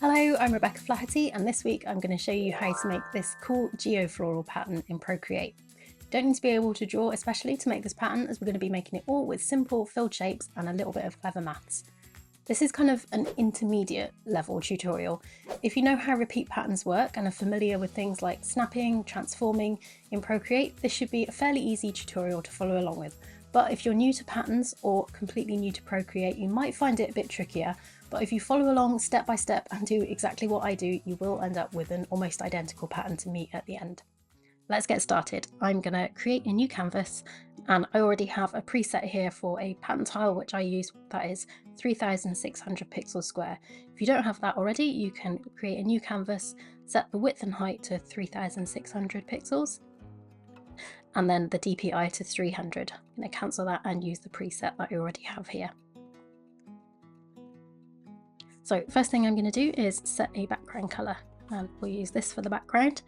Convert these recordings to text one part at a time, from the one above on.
Hello, I'm Rebecca Flaherty, and this week I'm going to show you how to make this cool geo-floral pattern in Procreate. You don't need to be able to draw especially to make this pattern, as we're going to be making it all with simple filled shapes and a little bit of clever maths. This is kind of an intermediate level tutorial. If you know how repeat patterns work and are familiar with things like snapping, transforming in Procreate, this should be a fairly easy tutorial to follow along with. But if you're new to patterns or completely new to Procreate, you might find it a bit trickier. But if you follow along step by step and do exactly what I do, you will end up with an almost identical pattern to me at the end. Let's get started. I'm going to create a new canvas, and I already have a preset here for a pattern tile which I use, that is 3600 pixels square. If you don't have that already, you can create a new canvas, set the width and height to 3600 pixels, and then the DPI to 300. I'm going to cancel that and use the preset that I already have here. So first thing I'm going to do is set a background colour, and we'll use this for the background.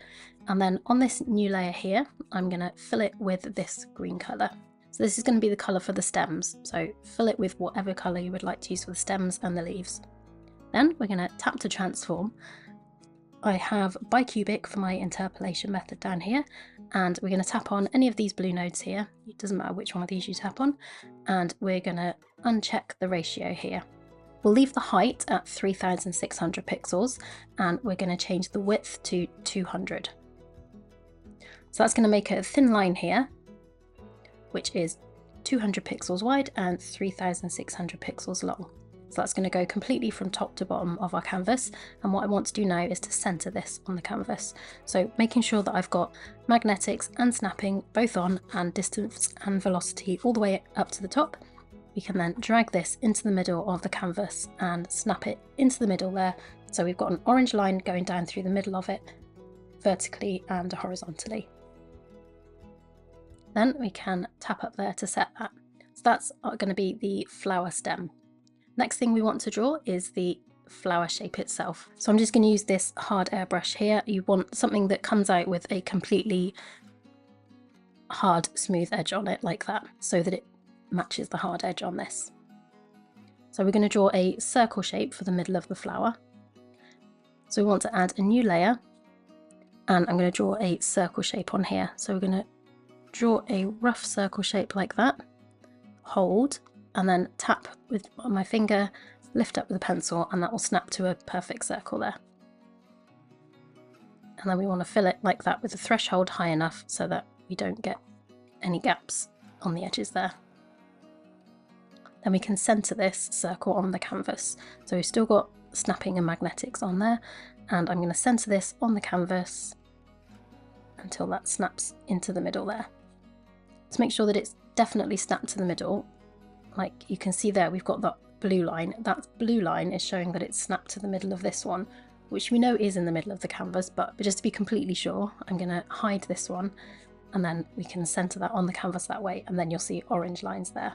And then on this new layer here, I'm going to fill it with this green colour. So this is going to be the colour for the stems, so fill it with whatever colour you would like to use for the stems and the leaves. Then we're going to tap to transform. I have bicubic for my interpolation method down here, and we're going to tap on any of these blue nodes here. It doesn't matter which one of these you tap on, and we're going to uncheck the ratio here. We'll leave the height at 3600 pixels, and we're going to change the width to 200. So that's going to make a thin line here, which is 200 pixels wide and 3600 pixels long. So that's going to go completely from top to bottom of our canvas, and what I want to do now is to center this on the canvas. So making sure that I've got magnetics and snapping both on, and distance and velocity all the way up to the top. We can then drag this into the middle of the canvas and snap it into the middle there. So we've got an orange line going down through the middle of it, vertically and horizontally. Then we can tap up there to set that. So that's going to be the flower stem. Next thing we want to draw is the flower shape itself. So I'm just going to use this hard airbrush here. You want something that comes out with a completely hard, smooth edge on it like that, so that it matches the hard edge on this. So we're going to draw a circle shape for the middle of the flower. So we want to add a new layer, and I'm going to draw a circle shape on here. So we're going to draw a rough circle shape like that, hold, and then tap with my finger, lift up with a pencil, and that will snap to a perfect circle there. And then we want to fill it like that with a threshold high enough so that we don't get any gaps on the edges there. Then we can center this circle on the canvas. So we've still got snapping and magnetics on there, and I'm going to center this on the canvas until that snaps into the middle there. To make sure that it's definitely snapped to the middle, like you can see there, we've got that blue line. That blue line is showing that it's snapped to the middle of this one, which we know is in the middle of the canvas, but just to be completely sure, I'm going to hide this one, and then we can center that on the canvas that way, and then you'll see orange lines there.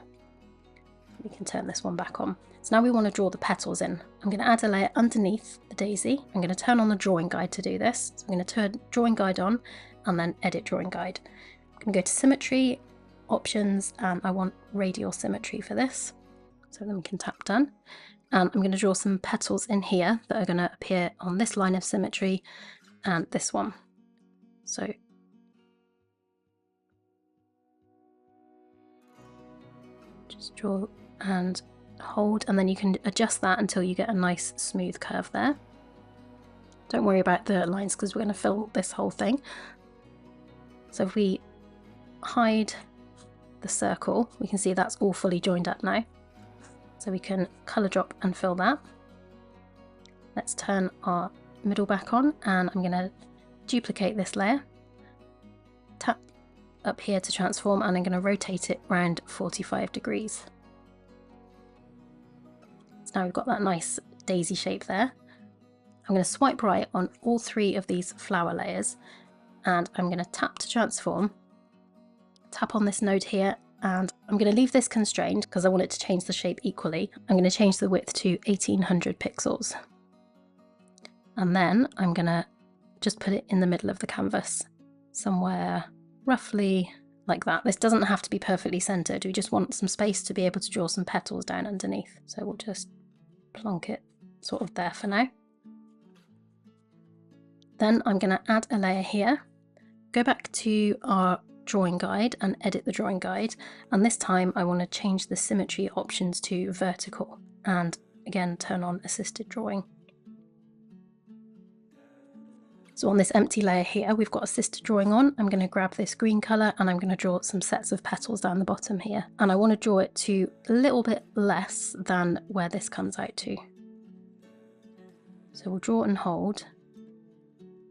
We can turn this one back on. So now we want to draw the petals in. I'm going to add a layer underneath the daisy. I'm going to turn on the drawing guide to do this. So I'm going to turn drawing guide on and then edit drawing guide. I'm going to go to symmetry, options, and I want radial symmetry for this. So then we can tap done. And I'm going to draw some petals in here that are going to appear on this line of symmetry and this one. So just draw and hold, and then you can adjust that until you get a nice smooth curve there. Don't worry about the lines because we're going to fill this whole thing. So if we hide the circle, we can see that's all fully joined up now. So we can color drop and fill that. Let's turn our middle back on, and I'm going to duplicate this layer, tap up here to transform, and I'm going to rotate it around 45 degrees. So now we've got that nice daisy shape there. I'm going to swipe right on all three of these flower layers, and I'm going to tap to transform, tap on this node here, and I'm going to leave this constrained because I want it to change the shape equally. I'm going to change the width to 1800 pixels. And then I'm going to just put it in the middle of the canvas, somewhere roughly like that. This doesn't have to be perfectly centered. We just want some space to be able to draw some petals down underneath. So we'll just plonk it sort of there for now. Then I'm going to add a layer here, go back to our drawing guide and edit the drawing guide, and this time I want to change the symmetry options to vertical and again turn on assisted drawing. So on this empty layer here we've got assisted drawing on. I'm going to grab this green colour and I'm going to draw some sets of petals down the bottom here, and I want to draw it to a little bit less than where this comes out to. So we'll draw and hold,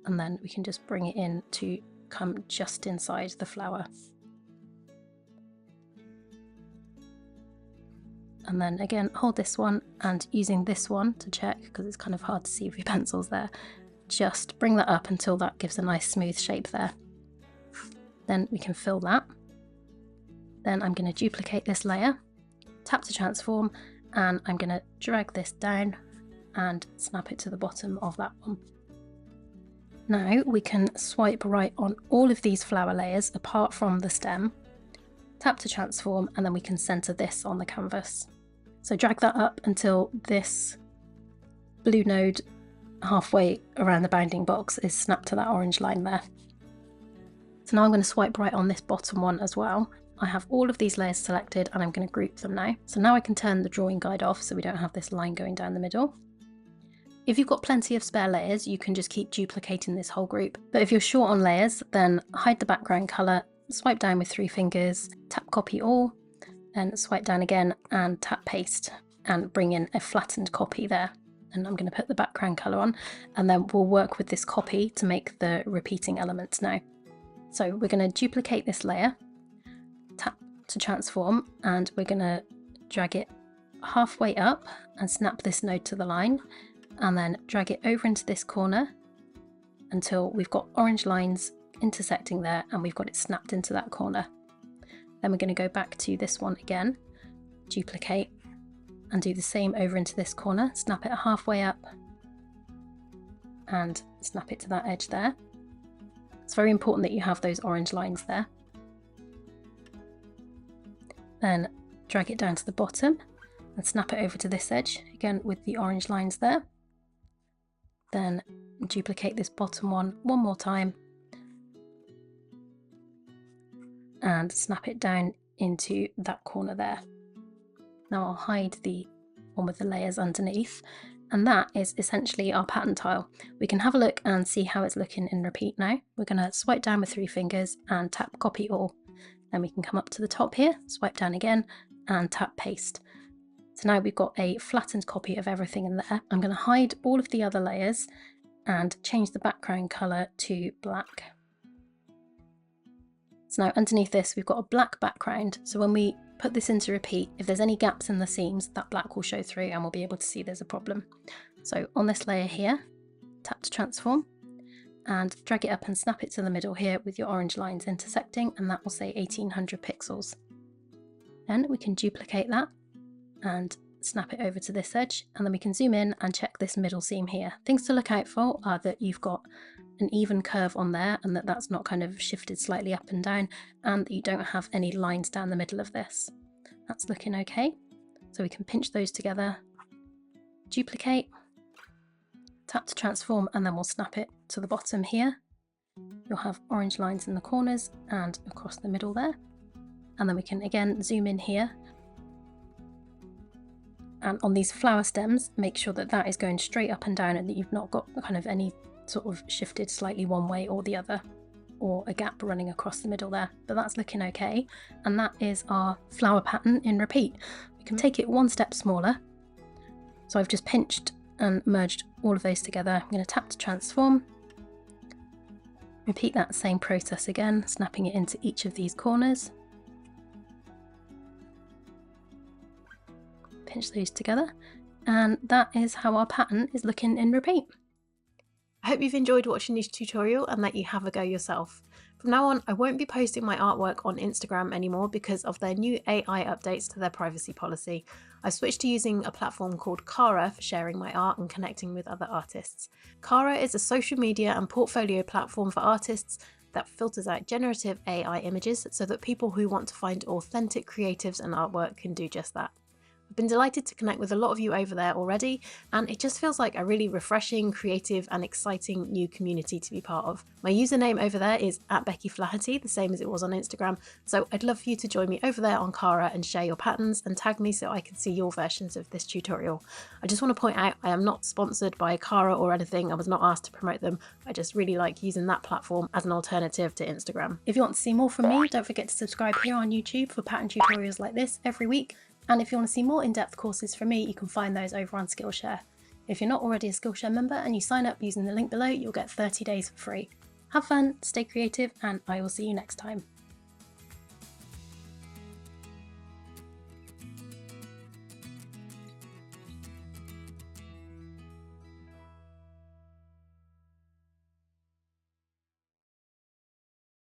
and then we can just bring it in to come just inside the flower. And then again hold this one, and using this one to check, because it's kind of hard to see with your pencils there, just bring that up until that gives a nice smooth shape there. Then we can fill that. Then I'm going to duplicate this layer, tap to transform, and I'm going to drag this down and snap it to the bottom of that one. Now we can swipe right on all of these flower layers apart from the stem, tap to transform, and then we can center this on the canvas. So drag that up until this blue node halfway around the bounding box is snapped to that orange line there. So now I'm going to swipe right on this bottom one as well. I have all of these layers selected and I'm going to group them now. So now I can turn the drawing guide off so we don't have this line going down the middle. If you've got plenty of spare layers, you can just keep duplicating this whole group. But if you're short on layers, then hide the background colour, swipe down with 3 fingers, tap copy all, then swipe down again and tap paste and bring in a flattened copy there. And I'm going to put the background colour on, and then we'll work with this copy to make the repeating elements now. So we're going to duplicate this layer, tap to transform, and we're going to drag it halfway up and snap this node to the line, and then drag it over into this corner until we've got orange lines intersecting there and we've got it snapped into that corner. Then we're going to go back to this one again, duplicate, and do the same over into this corner, snap it halfway up and snap it to that edge there. It's very important that you have those orange lines there. Then drag it down to the bottom and snap it over to this edge, again with the orange lines there. Then duplicate this bottom one more time and snap it down into that corner there. Now I'll hide the one with the layers underneath, and that is essentially our pattern tile. We can have a look and see how it's looking in repeat now. We're going to swipe down with 3 fingers and tap copy all. Then we can come up to the top here, swipe down again and tap paste. So now we've got a flattened copy of everything in there. I'm going to hide all of the other layers and change the background colour to black. So now underneath this we've got a black background, so when we put this into repeat, if there's any gaps in the seams, that black will show through and we'll be able to see there's a problem. So on this layer here, tap to transform and drag it up and snap it to the middle here with your orange lines intersecting, and that will say 1800 pixels. Then we can duplicate that and snap it over to this edge, and then we can zoom in and check this middle seam here. Things to look out for are that you've got an even curve on there and that's not kind of shifted slightly up and down, and that you don't have any lines down the middle of this. That's looking okay. So we can pinch those together, duplicate, tap to transform, and then we'll snap it to the bottom here. You'll have orange lines in the corners and across the middle there. And then we can again zoom in here. And on these flower stems, make sure that that is going straight up and down and that you've not got kind of any sort of shifted slightly one way or the other, or a gap running across the middle there. But that's looking okay, and that is our flower pattern in repeat. We can take it one step smaller. So I've just pinched and merged all of those together. I'm going to tap to transform, repeat that same process again, snapping it into each of these corners, pinch those together, and that is how our pattern is looking in repeat. I hope you've enjoyed watching this tutorial and that you have a go yourself. From now on, I won't be posting my artwork on Instagram anymore because of their new AI updates to their privacy policy. I switched to using a platform called Cara for sharing my art and connecting with other artists. Cara is a social media and portfolio platform for artists that filters out generative AI images so that people who want to find authentic creatives and artwork can do just that. I've been delighted to connect with a lot of you over there already, and it just feels like a really refreshing, creative and exciting new community to be part of. My username over there is @bekkiflaherty, the same as it was on Instagram, so I'd love for you to join me over there on Cara and share your patterns and tag me so I can see your versions of this tutorial. I just want to point out I am not sponsored by Cara or anything. I was not asked to promote them. I just really like using that platform as an alternative to Instagram. If you want to see more from me, don't forget to subscribe here on YouTube for pattern tutorials like this every week. And if you want to see more in-depth courses from me, you can find those over on Skillshare. If you're not already a Skillshare member and you sign up using the link below, you'll get 30 days for free. Have fun, stay creative, and I will see you next time.